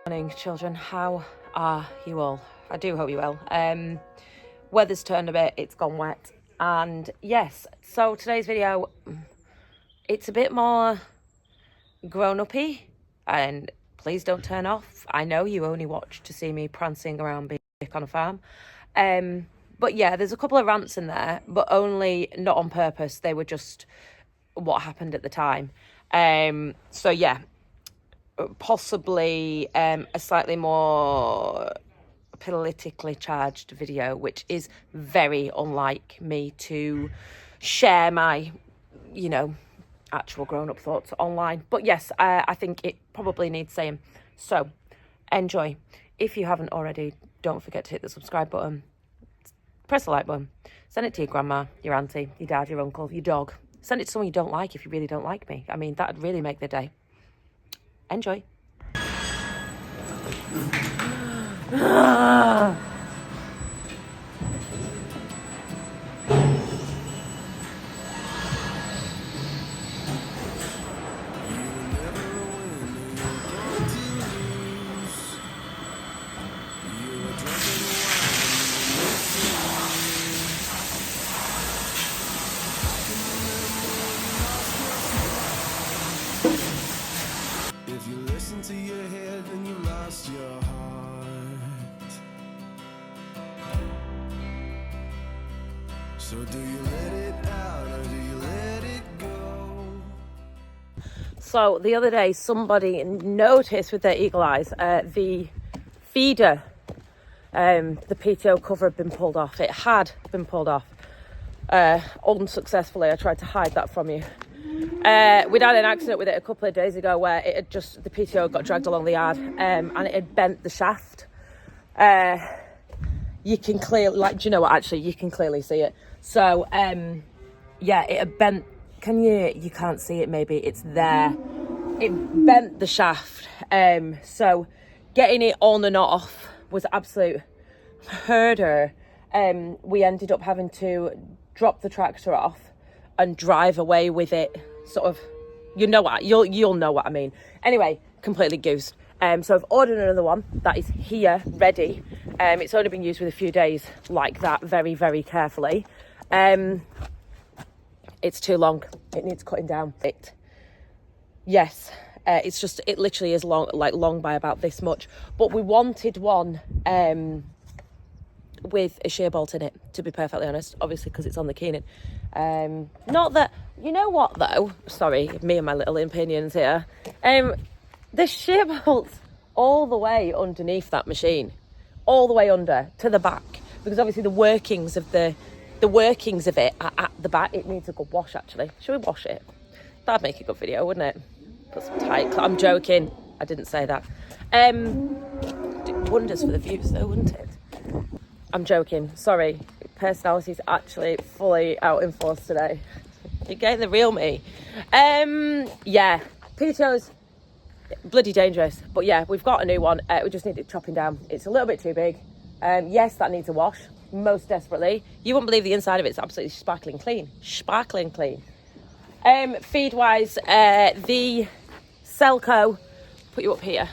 Morning, children. How are you all? I do hope you well. Weather's turned a bit, it's gone wet, and yes, so today's video, it's a bit more grown-uppy, and please don't turn off. I know you only watch to see me prancing around being on a farm, but yeah, there's a couple of rants in there, but only not on purpose. They were just what happened at the time. So yeah, possibly a slightly more politically charged video, which is very unlike me to share my, actual grown-up thoughts online. But yes, I think it probably needs saying. So enjoy. If you haven't already, don't forget to hit the subscribe button, press the like button, send it to your grandma, your auntie, your dad, your uncle, your dog. Send it to someone you don't like if you really don't like me. I mean, that'd really make their day. Enjoy. If you listen to your head, then you lost your heart. So do you let it out or do you let it go? So the other day, somebody noticed with their eagle eyes the feeder, the PTO cover had been pulled off. It had been pulled off unsuccessfully. I tried to hide that from you. We'd had an accident with it a couple of days ago where it had the PTO got dragged along the yard and it had bent the shaft. You can clearly, do you know what, actually, you can clearly see it. So, yeah, it had bent, you can't see it maybe, it's there. It bent the shaft. So getting it on and off was absolute herder. We ended up having to drop the tractor off and drive away with it, sort of, you'll know what I mean. Anyway, completely goosed. So I've ordered another one that is here, ready. It's only been used with a few days like that, very, very carefully. It's too long. It needs cutting down. Yes, it literally is long by about this much. But we wanted one with a shear bolt in it, to be perfectly honest, obviously because it's on the Keenan. Not that, you know what though, sorry, me and my little opinions here, the shear bolt's all the way underneath that machine, all the way under to the back, because obviously the workings of it are at the back. It needs a good wash, actually. Should we wash it? That'd make a good video, wouldn't it? Put some tight, I'm joking, I didn't say that. Wonders for the views though, wouldn't it? I'm joking, sorry. Personality's actually fully out in force today. You're getting the real me. Yeah, PTO's bloody dangerous. But yeah, we've got a new one. We just need it chopping down. It's a little bit too big. Yes, that needs a wash, most desperately. You wouldn't believe the inside of it's absolutely sparkling clean. Sparkling clean. Feed-wise, the Selco, put you up here.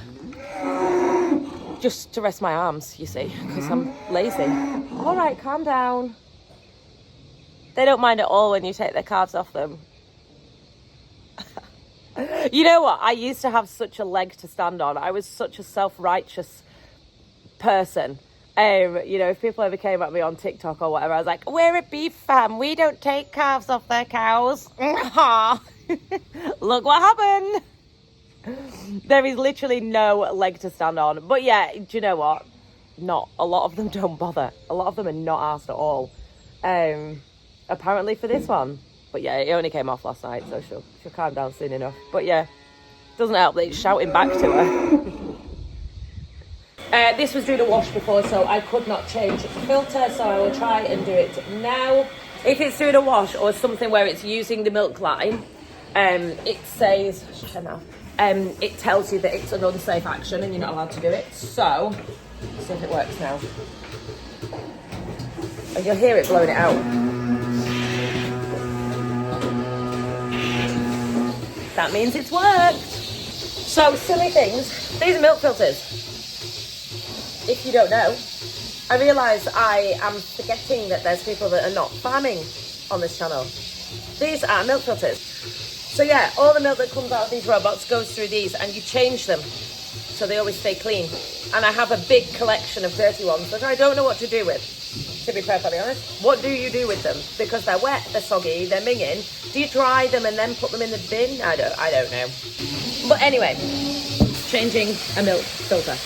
Just to rest my arms, you see, because I'm lazy. All right, calm down. They don't mind at all when you take their calves off them. You know what? I used to have such a leg to stand on. I was such a self-righteous person. If people ever came at me on TikTok or whatever, I was like, we're a beef fam. We don't take calves off their cows. Look what happened. There is literally no leg to stand on. But yeah, do you know what? Not a lot of them don't bother. A lot of them are not arsed at all. Apparently for this one. But yeah, it only came off last night, so she'll calm down soon enough. But yeah, doesn't help that it's shouting back to her. This was doing a wash before, so I could not change the filter, so I will try and do it now. If it's doing a wash or something where it's using the milk line, it says, it tells you that it's an unsafe action and you're not allowed to do it. So, let's see if it works now. And you'll hear it blowing it out. That means it's worked. So, silly things. These are milk filters. If you don't know, I realise I am forgetting that there's people that are not farming on this channel. These are milk filters. So yeah, all the milk that comes out of these robots goes through these, and you change them so they always stay clean. And I have a big collection of dirty ones that I don't know what to do with, to be perfectly honest. What do you do with them? Because they're wet, they're soggy, they're minging. Do you dry them and then put them in the bin? I don't know. But anyway, changing a milk filter.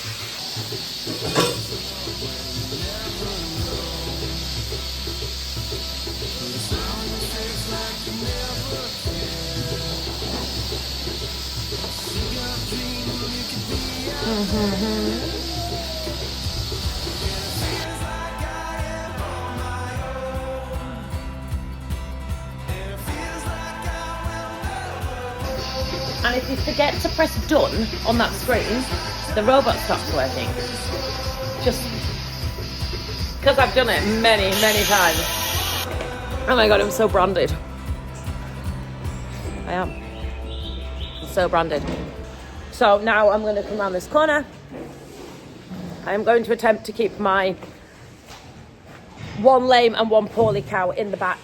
And if you forget to press done on that screen, the robot stops working. Just because I've done it many times. Oh my god, I'm so branded. I am. I'm so branded. So now I'm going to come around this corner. I am going to attempt to keep my one lame and one poorly cow in the back,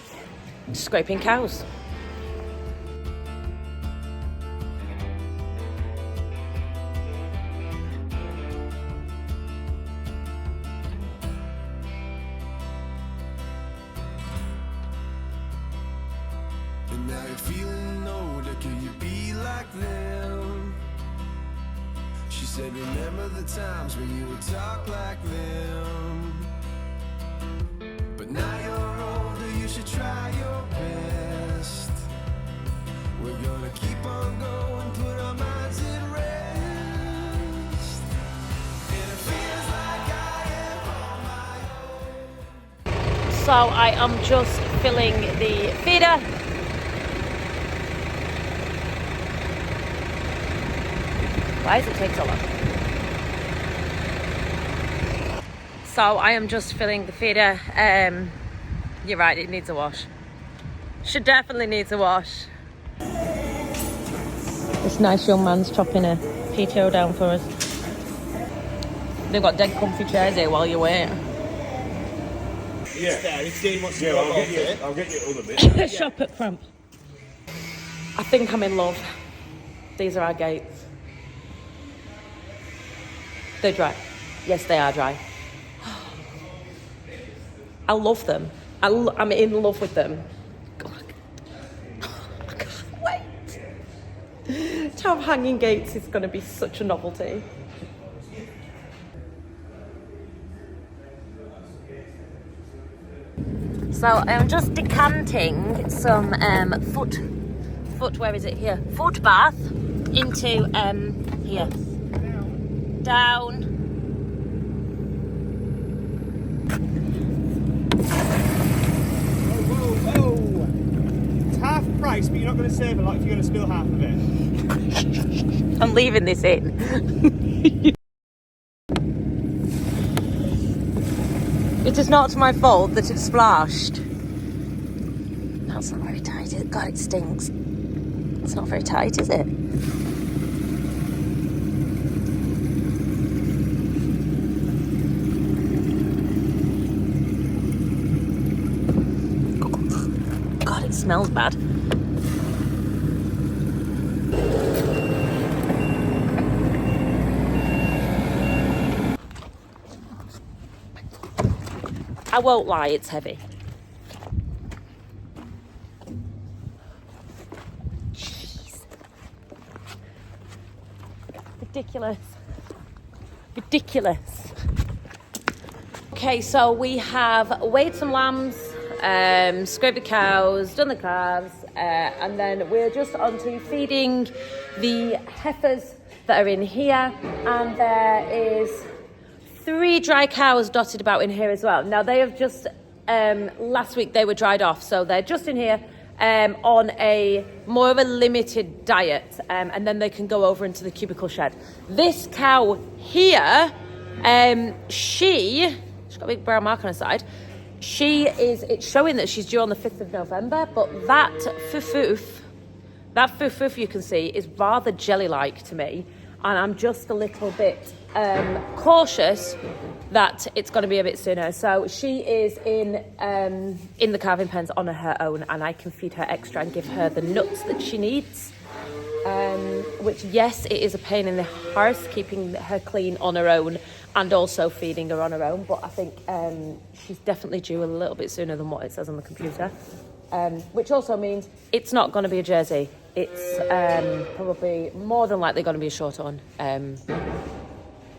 scraping cows. And now you're feeling older, can you be like them? She said, remember the times when you would talk like them. But now you're older, you should try your best. We're gonna keep on going, put our minds at rest. And it feels like I am on my own. So I am just filling the feeder. Why does it take so long? So I am just filling the feeder. You're right, it needs a wash. Should definitely needs a wash. This nice young man's chopping a PTO down for us. They've got dead comfy chairs here while you wait. Yeah, I'll get you other bit. Shop at Cramp. I think I'm in love. These are our gates. They're dry. Yes, they are dry. I love them. I'm in love with them. God. I can't wait. To have hanging gates is going to be such a novelty. So I'm just decanting some where is it here? Foot bath into here. Down. Whoa. It's half price, but you're not going to save a lot if you're going to spill half of it. I'm leaving this in. It is not my fault that it splashed. That's not very tight. God, it stinks. It's not very tight, is it? God, it smells bad. I won't lie, it's heavy. Jeez. Ridiculous. Okay, so we have weighed some lambs, scraped the cows, done the calves, and then we're just on to feeding the heifers that are in here, and there is 3 dry cows dotted about in here as well. Now they have just, last week they were dried off, so they're just in here on a more of a limited diet, and then they can go over into the cubicle shed. This cow here, she's got a big brown mark on her side. It's showing that she's due on the 5th of November, but that foof That foof you can see is rather jelly-like to me, and I'm just a little bit cautious that it's going to be a bit sooner. So she is in the calving pens on her own, and I can feed her extra and give her the nuts that she needs. Which, yes, it is a pain in the arse keeping her clean on her own and also feeding her on her own, but I think she's definitely due a little bit sooner than what it says on the computer, which also means it's not going to be a jersey. It's probably more than likely going to be a short on,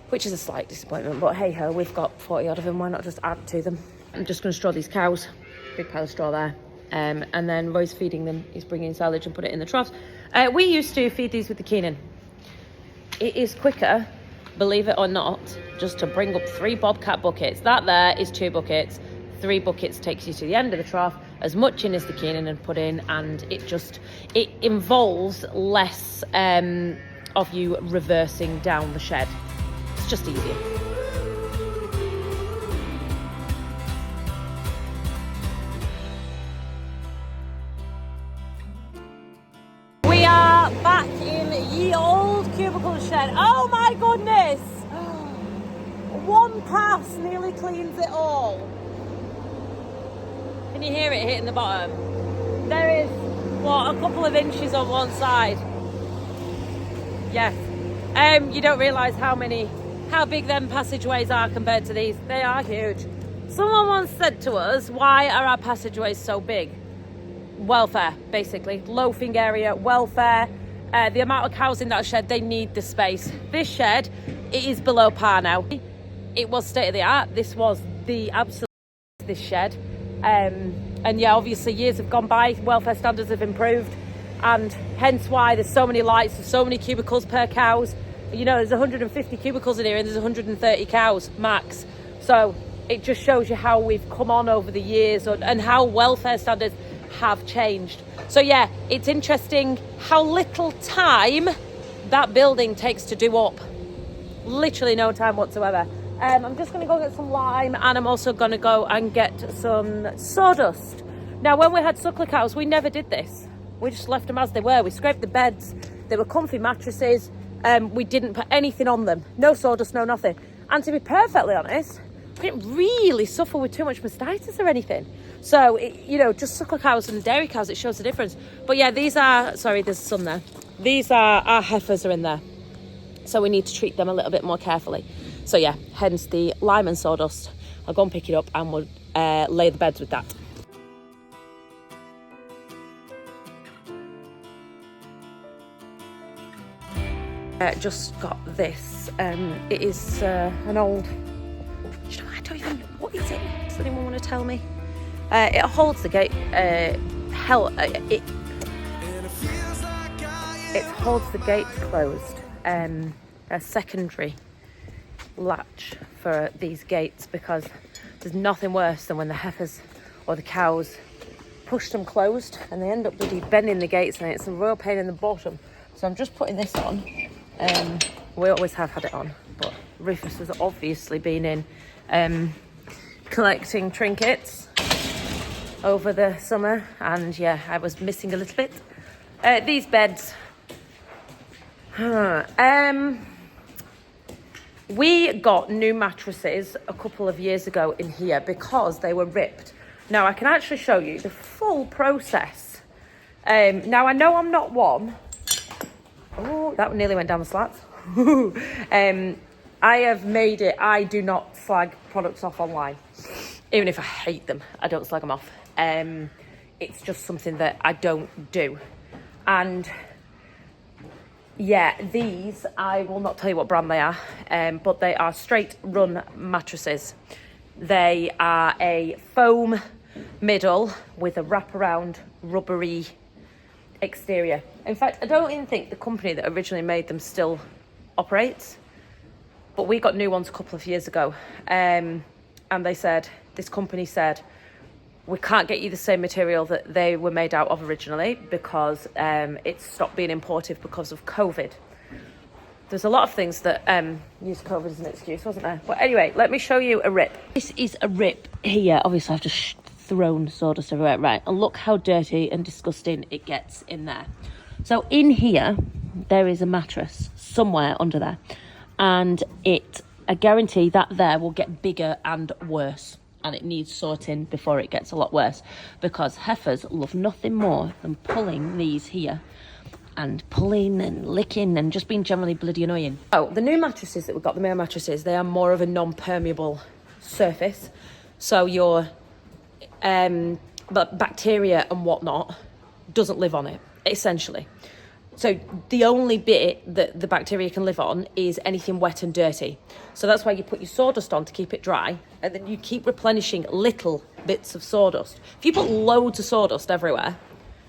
which is a slight disappointment, but hey ho, we've got 40 odd of them, why not just add to them? I'm just going to straw these cows, big pile of straw there. And then Roy's feeding them. He's bringing silage and put it in the troughs. We used to feed these with the Keenan. It is quicker, believe it or not, just to bring up 3 bobcat buckets. That there is 2 buckets. 3 buckets takes you to the end of the trough, as much in as the Keenan and put in, and it involves less of you reversing down the shed. It's just easier. Back in ye old cubicle shed. Oh my goodness! One pass nearly cleans it all. Can you hear it hitting the bottom? There is, what, a couple of inches on one side. Yes. You don't realise how big them passageways are compared to these. They are huge. Someone once said to us, why are our passageways so big? Welfare, basically. Loafing area, welfare. The amount of cows in that shed, they need the space. This shed, it is below par now. It was state of the art. This was the absolute this shed. And yeah, obviously years have gone by, welfare standards have improved, and hence why there's so many lights, there's so many cubicles per cows. You know, there's 150 cubicles in here and there's 130 cows max. So it just shows you how we've come on over the years and how welfare standards have changed. So yeah, it's interesting how little time that building takes to do up. Literally no time whatsoever. I'm just going to go get some lime, and I'm also going to go and get some sawdust. Now, when we had suckler cows, we never did this. We just left them as they were. We scraped the beds. They were comfy mattresses. We didn't put anything on them. No sawdust, no nothing. And to be perfectly honest, we didn't really suffer with too much mastitis or anything. So, just suckler cows and dairy cows, it shows the difference. But yeah, these are, sorry, there's some there. These are, our heifers are in there. So we need to treat them a little bit more carefully. So yeah, hence the lime and sawdust. I'll go and pick it up and we'll lay the beds with that. Just got this. It is an old, I don't even, what is it? Does anyone want to tell me? It holds the gate, it holds the gate closed. A secondary latch for these gates, because there's nothing worse than when the heifers or the cows push them closed and they end up bloody bending the gates, and it's a real pain in the bottom. So I'm just putting this on. We always have had it on, but Rufus has obviously been in collecting trinkets over the summer, and yeah, I was missing a little bit. These beds, we got new mattresses a couple of years ago in here because they were ripped. Now I can actually show you the full process. Now I know I'm not one. Oh, that nearly went down the slats. I have made it, I do not slag products off online. Even if I hate them, I don't slag them off. It's just something that I don't do. And yeah, these, I will not tell you what brand they are, but they are straight run mattresses. They are a foam middle with a wraparound rubbery exterior. In fact, I don't even think the company that originally made them still operates, but we got new ones a couple of years ago. And they said, this company said, we can't get you the same material that they were made out of originally because it stopped being imported because of COVID. There's a lot of things that use COVID as an excuse, wasn't there? But anyway, let me show you a rip. This is a rip here. Obviously, I've just thrown sawdust everywhere. Right, and look how dirty and disgusting it gets in there. So in here, there is a mattress somewhere under there. And I guarantee that there will get bigger and worse. And it needs sorting before it gets a lot worse. Because heifers love nothing more than pulling these here. And pulling and licking and just being generally bloody annoying. Oh, the new mattresses that we've got, the Mayo mattresses, they are more of a non-permeable surface. So your bacteria and whatnot doesn't live on it, essentially. So the only bit that the bacteria can live on is anything wet and dirty. So that's why you put your sawdust on to keep it dry, and then you keep replenishing little bits of sawdust. If you put loads of sawdust everywhere,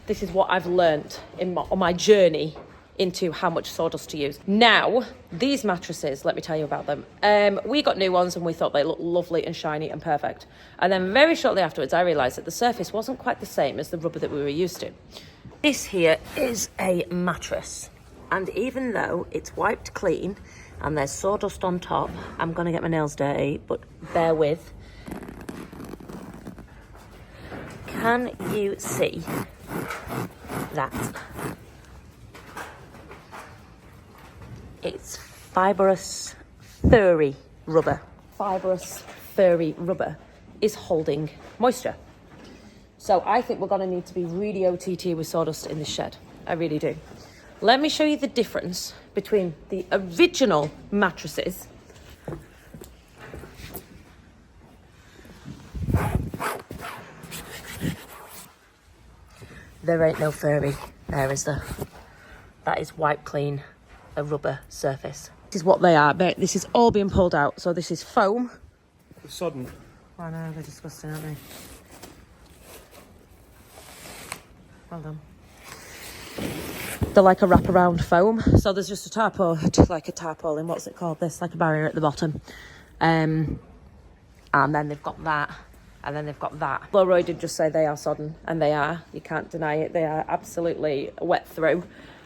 this is what I've learnt on my journey into how much sawdust to use. Now, these mattresses, let me tell you about them. We got new ones and we thought they looked lovely and shiny and perfect. And then very shortly afterwards, I realised that the surface wasn't quite the same as the rubber that we were used to. This here is a mattress. And even though it's wiped clean and there's sawdust on top, I'm going to get my nails dirty, but bear with. Can you see that? It's fibrous, furry rubber. Fibrous, furry rubber is holding moisture. So I think we're going to need to be really OTT with sawdust in the shed. I really do. Let me show you the difference between the original mattresses There ain't no furry there, is there? That is wiped clean, a rubber surface. This is what they are. This is all being pulled out. So this is foam. It's sodden. I know, they're disgusting, aren't they? Well done. They're like a wraparound foam. So there's just a tarpaulin, what's it called? This, like a barrier at the bottom. And then they've got that. And then they've got that. Well, Roy did just say they are sodden, and they are. You can't deny it. They are absolutely wet through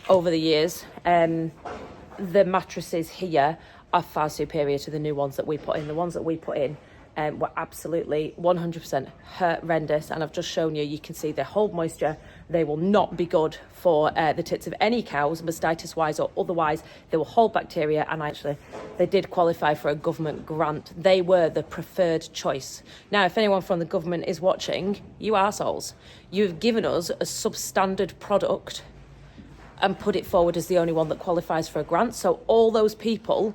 over the years. The mattresses here are far superior to the new ones that we put in. The ones that we put in were absolutely 100% horrendous, and I've just shown you, you can see they hold moisture. They will not be good for the tits of any cows, mastitis wise or otherwise. They will hold bacteria, and actually they did qualify for a government grant. They were the preferred choice. Now, if anyone from the government is watching, you arseholes, you've given us a substandard product and put it forward as the only one that qualifies for a grant. So all those people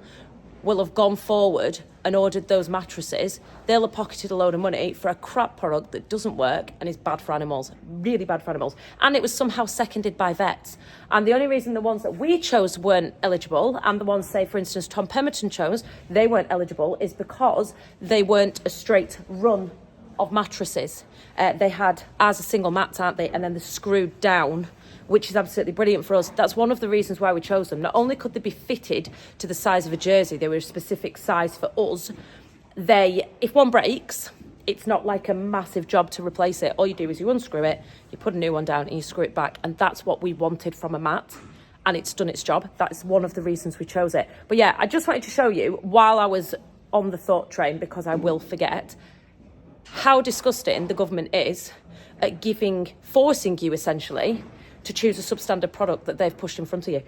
will have gone forward and ordered those mattresses. They'll have pocketed a load of money for a crap product that doesn't work and is bad for animals, really bad for animals. And it was somehow seconded by vets. And the only reason the ones that we chose weren't eligible, and the ones, say, for instance, Tom Pemberton chose, they weren't eligible, is because they weren't a straight run of mattresses. They had as a single mat, aren't they? And then they're screwed down, which is absolutely brilliant for us. That's one of the reasons why we chose them. Not only could they be fitted to the size of a jersey, they were a specific size for us. If one breaks, it's not like a massive job to replace it. All you do is you unscrew it, you put a new one down and you screw it back. And that's what we wanted from a mat. And it's done its job. That's one of the reasons we chose it. But yeah, I just wanted to show you, while I was on the thought train, because I will forget, how disgusting the government is at forcing you essentially to choose a substandard product that they've pushed in front of you.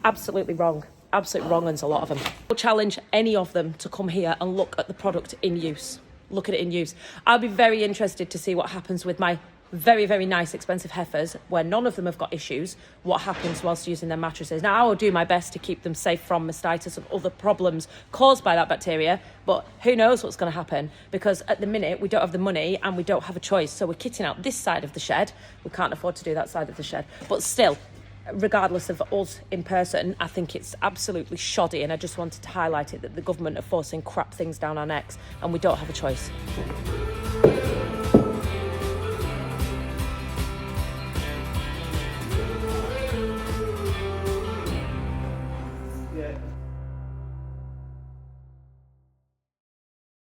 Absolutely wrong. Absolutely wrong, and a lot of them. I'll challenge any of them to come here and look at the product in use. Look at it in use. I'll be very interested to see what happens with my very, very nice, expensive heifers, where none of them have got issues, what happens whilst using their mattresses. Now, I will do my best to keep them safe from mastitis and other problems caused by that bacteria, but who knows what's going to happen, because at the minute, we don't have the money and we don't have a choice. So we're kitting out this side of the shed. We can't afford to do that side of the shed. But still, regardless of us in person, I think it's absolutely shoddy, and I just wanted to highlight it, that the government are forcing crap things down our necks and we don't have a choice.